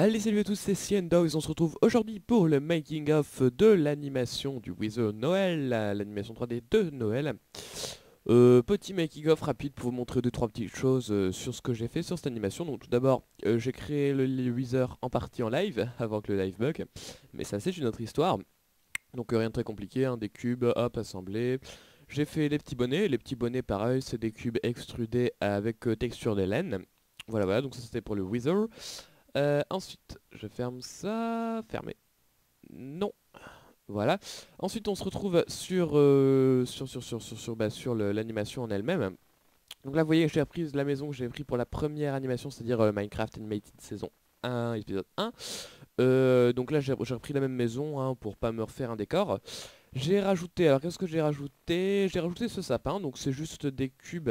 Allez, salut à tous, c'est CNDogs, on se retrouve aujourd'hui pour le making of de l'animation du Wither Noël, l'animation 3D de Noël. Petit making of rapide pour vous montrer deux trois petites choses sur ce que j'ai fait sur cette animation. Donc tout d'abord, j'ai créé le Wither en partie en live, avant que le live bug, mais ça c'est une autre histoire. Donc rien de très compliqué, hein, des cubes, hop, assemblés. J'ai fait les petits bonnets pareil, c'est des cubes extrudés avec texture de laine. Voilà, voilà, donc ça c'était pour le Wither. Ensuite, je ferme ça. Fermé. Non. Voilà. Ensuite, on se retrouve sur l'animation en elle-même. Donc là, vous voyez, j'ai repris la maison que j'ai pris pour la première animation, c'est-à-dire Minecraft Animated saison 1, épisode 1. Donc là, j'ai repris la même maison hein, pour pas me refaire un décor. J'ai rajouté, alors qu'est-ce que j'ai rajouté? J'ai rajouté ce sapin, donc c'est juste des cubes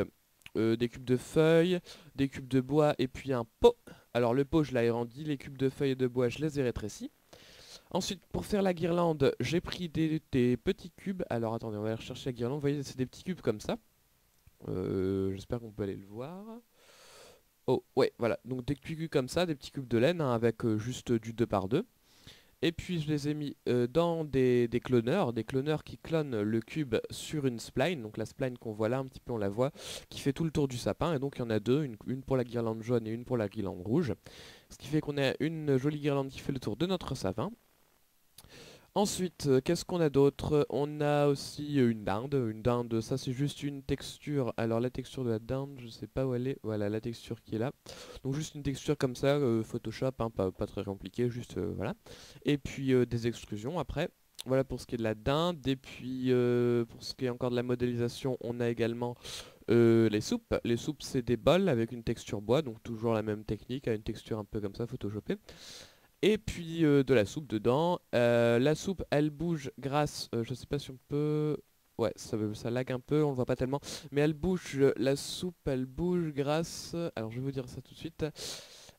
de feuilles, des cubes de bois et puis un pot. Alors le pot je l'ai agrandi, les cubes de feuilles et de bois je les ai rétrécis. Ensuite pour faire la guirlande j'ai pris des petits cubes. Alors attendez, on va aller rechercher la guirlande, vous voyez c'est des petits cubes comme ça. J'espère qu'on peut aller le voir. Oh ouais voilà, donc des petits cubes comme ça, des petits cubes de laine hein, avec juste du 2 par 2. Et puis je les ai mis dans des cloneurs qui clonent le cube sur une spline. Donc la spline qu'on voit là, un petit peu on la voit, qui fait tout le tour du sapin. Et donc il y en a deux, une pour la guirlande jaune et une pour la guirlande rouge. Ce qui fait qu'on a une jolie guirlande qui fait le tour de notre sapin. Ensuite, qu'est-ce qu'on a d'autre? On a aussi une dinde. Une dinde, ça c'est juste une texture. Alors la texture de la dinde, je sais pas où elle est. Voilà la texture qui est là. Donc juste une texture comme ça, Photoshop, hein, pas très compliqué, juste voilà. Et puis des extrusions après. Voilà pour ce qui est de la dinde. Et puis pour ce qui est encore de la modélisation, on a également les soupes. Les soupes c'est des bols avec une texture bois, donc toujours la même technique, à une texture un peu comme ça, photoshopée. Et puis de la soupe dedans. La soupe, elle bouge grâce, je sais pas si on peut... Ouais, ça lag un peu, on le voit pas tellement. Mais elle bouge, la soupe, elle bouge grâce... Alors je vais vous dire ça tout de suite.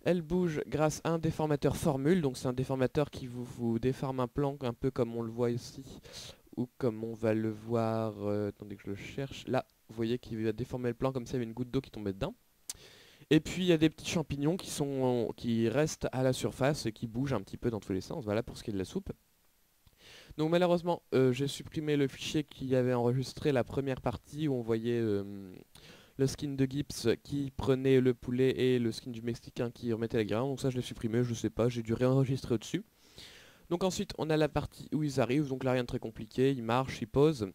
Elle bouge grâce à un déformateur formule. Donc c'est un déformateur qui vous déforme un plan un peu comme on le voit ici. Ou comme on va le voir... attendez que je le cherche. Là, vous voyez qu'il va déformer le plan comme s'il y avait une goutte d'eau qui tombait dedans. Et puis il y a des petits champignons qui restent à la surface et qui bougent un petit peu dans tous les sens, voilà pour ce qui est de la soupe. Donc malheureusement j'ai supprimé le fichier qui avait enregistré la première partie où on voyait le skin de Gibbs qui prenait le poulet et le skin du Mexicain qui remettait la guirlande. Donc ça je l'ai supprimé, je sais pas, j'ai dû réenregistrer au-dessus. Donc ensuite on a la partie où ils arrivent, donc là rien de très compliqué, ils marchent, ils posent.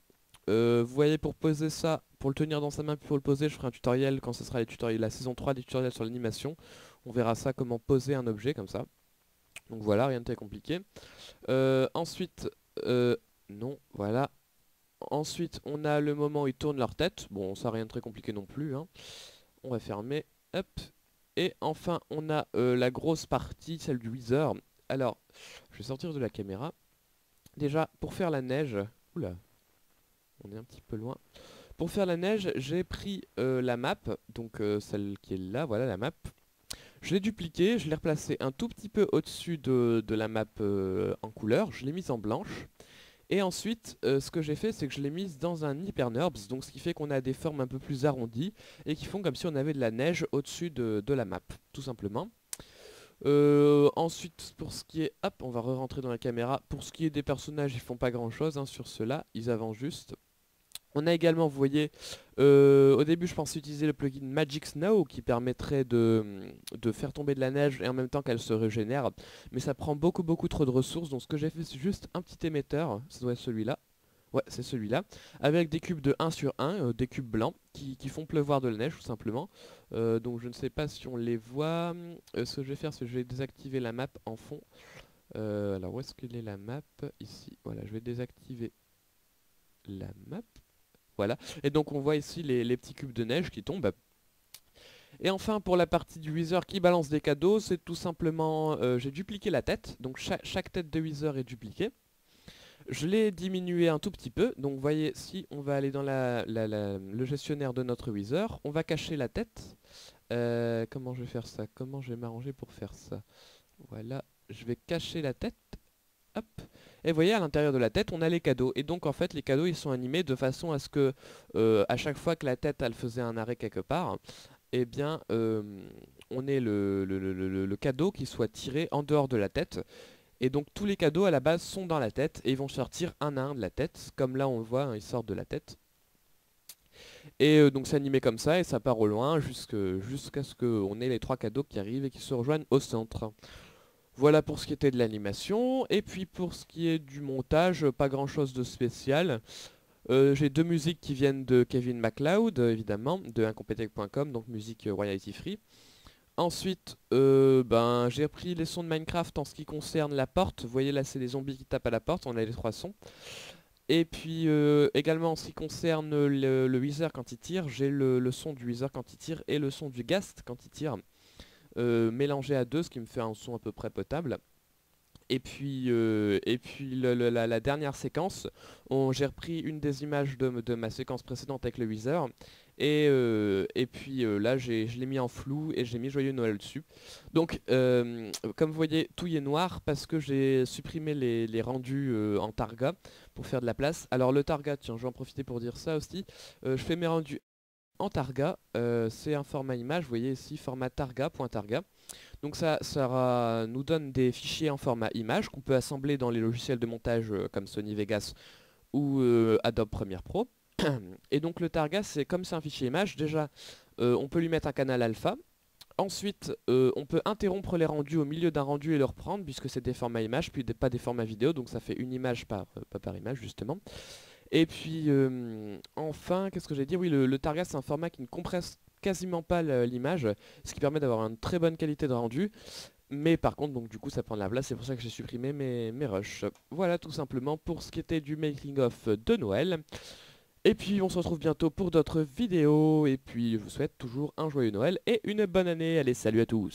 Vous voyez pour poser ça, pour le tenir dans sa main puis pour le poser, je ferai un tutoriel quand ce sera les tutoriels, la saison 3 des tutoriels sur l'animation. On verra ça, comment poser un objet comme ça. Donc voilà, rien de très compliqué. Ensuite, non, voilà. Ensuite, on a le moment où ils tournent leur tête. Bon, ça rien de très compliqué non plus, hein. On va fermer, hop. Et enfin, on a la grosse partie, celle du Wither. Alors, je vais sortir de la caméra. Déjà, pour faire la neige... Oula, on est un petit peu loin. Pour faire la neige, j'ai pris la map, donc celle qui est là, voilà la map. Je l'ai dupliquée, je l'ai replacée un tout petit peu au-dessus de la map en couleur, je l'ai mise en blanche. Et ensuite, ce que j'ai fait, c'est que je l'ai mise dans un Hypernerbs, donc ce qui fait qu'on a des formes un peu plus arrondies, et qui font comme si on avait de la neige au-dessus de la map, tout simplement. Ensuite, pour ce qui est... Hop, on va re-rentrer dans la caméra. Pour ce qui est des personnages, ils font pas grand-chose hein, sur ceux-là, ils avancent juste. On a également, vous voyez, au début je pensais utiliser le plugin Magic Snow qui permettrait de faire tomber de la neige et en même temps qu'elle se régénère. Mais ça prend beaucoup trop de ressources, donc ce que j'ai fait c'est juste un petit émetteur, ça doit être celui-là. Ouais, c'est celui-là, avec des cubes de 1 sur 1, des cubes blancs, qui font pleuvoir de la neige tout simplement. Donc je ne sais pas si on les voit. Ce que je vais faire, c'est que je vais désactiver la map en fond. Alors où est-ce qu'elle est la map? Ici, voilà, je vais désactiver la map. Voilà, et donc on voit ici les petits cubes de neige qui tombent. Et enfin pour la partie du Wither qui balance des cadeaux, c'est tout simplement, j'ai dupliqué la tête, donc chaque tête de Wither est dupliquée. Je l'ai diminué un tout petit peu, donc vous voyez si on va aller dans le gestionnaire de notre Wither, on va cacher la tête. Comment je vais faire ça? Comment je vais m'arranger pour faire ça? Voilà, je vais cacher la tête. Hop. Et vous voyez à l'intérieur de la tête on a les cadeaux. Et donc en fait les cadeaux ils sont animés de façon à ce que à chaque fois que la tête elle faisait un arrêt quelque part, eh bien on ait le cadeau qui soit tiré en dehors de la tête. Et donc tous les cadeaux à la base sont dans la tête et ils vont sortir un à un de la tête. Comme là on le voit, hein, ils sortent de la tête. Et donc c'est animé comme ça et ça part au loin jusqu'à ce qu'on ait les 3 cadeaux qui arrivent et qui se rejoignent au centre. Voilà pour ce qui était de l'animation. Et puis pour ce qui est du montage, pas grand chose de spécial. J'ai 2 musiques qui viennent de Kevin MacLeod, évidemment, de incompetech.com, donc musique royalty free. Ensuite, j'ai repris les sons de Minecraft en ce qui concerne la porte. Vous voyez là, c'est les zombies qui tapent à la porte, on a les 3 sons. Et puis également en ce qui concerne le Wither quand il tire, j'ai le son du Wither quand il tire et le son du Ghast quand il tire, mélangé à deux, ce qui me fait un son à peu près potable. Et puis la dernière séquence, j'ai repris une des images de ma séquence précédente avec le Wither. Et puis là, je l'ai mis en flou et j'ai mis Joyeux Noël dessus. Donc, comme vous voyez, tout y est noir parce que j'ai supprimé les rendus en targa pour faire de la place. Alors le targa, tiens, je vais en profiter pour dire ça aussi. Je fais mes rendus en targa. C'est un format image, vous voyez ici, format targa.targa. Donc ça nous donne des fichiers en format image qu'on peut assembler dans les logiciels de montage comme Sony Vegas ou Adobe Premiere Pro. Et donc le targa, comme c'est un fichier image, déjà on peut lui mettre un canal alpha. Ensuite, on peut interrompre les rendus au milieu d'un rendu et le reprendre puisque c'est des formats images, puis pas des formats vidéo, donc ça fait une image pas par image justement. Et puis enfin, qu'est-ce que j'ai dit? Oui, le targa c'est un format qui ne compresse quasiment pas l'image, ce qui permet d'avoir une très bonne qualité de rendu. Mais par contre, donc du coup ça prend de la place, c'est pour ça que j'ai supprimé mes rushs. Voilà tout simplement pour ce qui était du making of de Noël. Et puis on se retrouve bientôt pour d'autres vidéos, et puis je vous souhaite toujours un joyeux Noël et une bonne année. Allez, salut à tous!